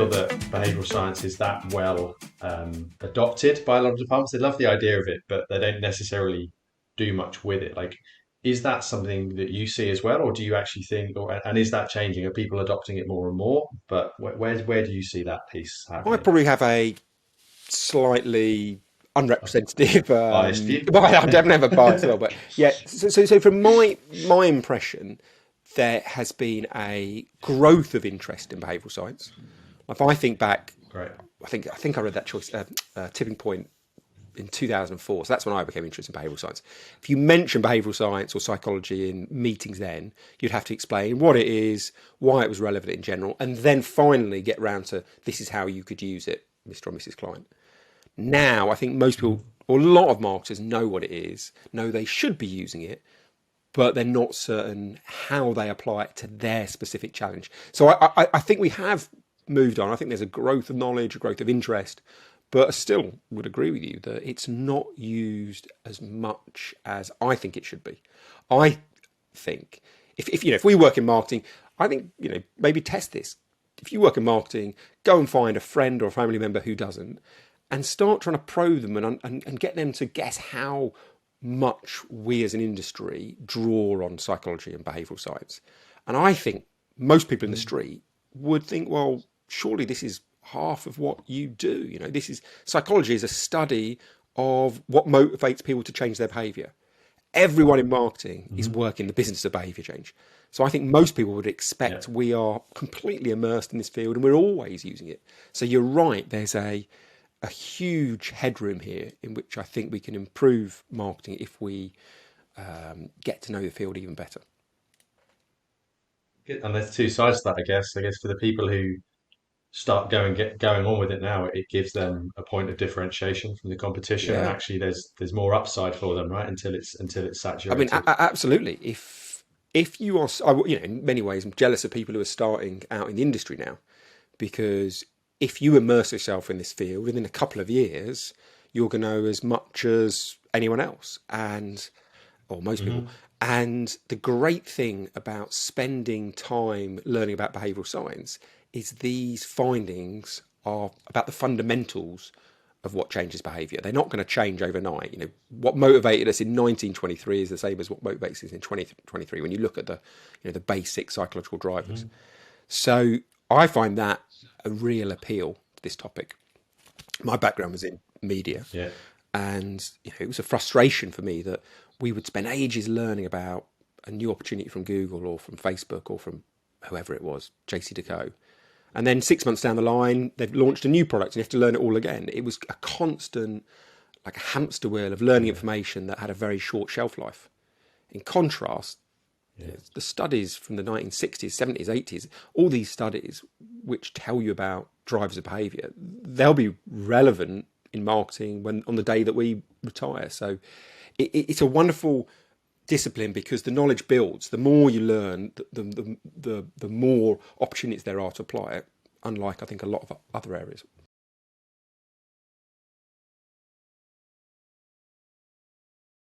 feel that behavioural science is that well adopted by a lot of departments. They love the idea of it, but they don't necessarily do much with it. Like, is that something that you see as well, or do you actually think, and is that changing? Are people adopting it more and more? But where do you see that piece I happening? probably have a slightly unrepresentative. Biased view. Well, I definitely have a bias as well, but yeah. So from my impression, there has been a growth of interest in behavioural science. If I think back, Great. I think I read that choice tipping point in 2004. So that's when I became interested in behavioural science. If you mention behavioural science or psychology in meetings, then you'd have to explain what it is, why it was relevant in general, and then finally get round to this is how you could use it, Mr. or Mrs. Client. Now, I think most people, or a lot of marketers, know what it is, know they should be using it, but they're not certain how they apply it to their specific challenge. So I think we have moved on. I think there's a growth of knowledge, a growth of interest, but I still would agree with you that it's not used as much as I think it should be. I think if we work in marketing, I think maybe test this. If you work in marketing, go and find a friend or a family member who doesn't, and start trying to probe them and get them to guess how much we as an industry draw on psychology and behavioural science. And I think most people in the street would think, well, surely this is half of what you do. This is psychology is a study of what motivates people to change their behaviour. Everyone in marketing is working the business of behaviour change. So I think most people would expect we are completely immersed in this field and we're always using it. So you're right, there's a huge headroom here in which I think we can improve marketing if we get to know the field even better. And there's two sides to that, I guess. I guess for the people who start going on with it now, it gives them a point of differentiation from the competition, and Yeah, actually there's more upside for them, right? Until it's I mean, saturated. absolutely. If you are, in many ways, I'm jealous of people who are starting out in the industry now, because if you immerse yourself in this field within a couple of years, you're going to know as much as anyone else, or most people. Hmm. And the great thing about spending time learning about behavioural science is these findings are about the fundamentals of what changes behaviour. They're not going to change overnight. What motivated us in 1923 is the same as what motivates us in 2023 when you look at the basic psychological drivers. So I find that a real appeal to this topic. My background was in media, Yeah. and it was a frustration for me that we would spend ages learning about a new opportunity from Google or from Facebook or from whoever it was, JCDecaux. And then 6 months down the line, they've launched a new product and you have to learn it all again. It was a constant, like a hamster wheel of learning information that had a very short shelf life. In contrast, the studies from the 1960s, 70s, 80s, all these studies which tell you about drivers of behaviour, they'll be relevant in marketing when on the day that we retire. So it's a wonderful discipline because the knowledge builds. The more you learn, the more opportunities there are to apply it. Unlike I think a lot of other areas.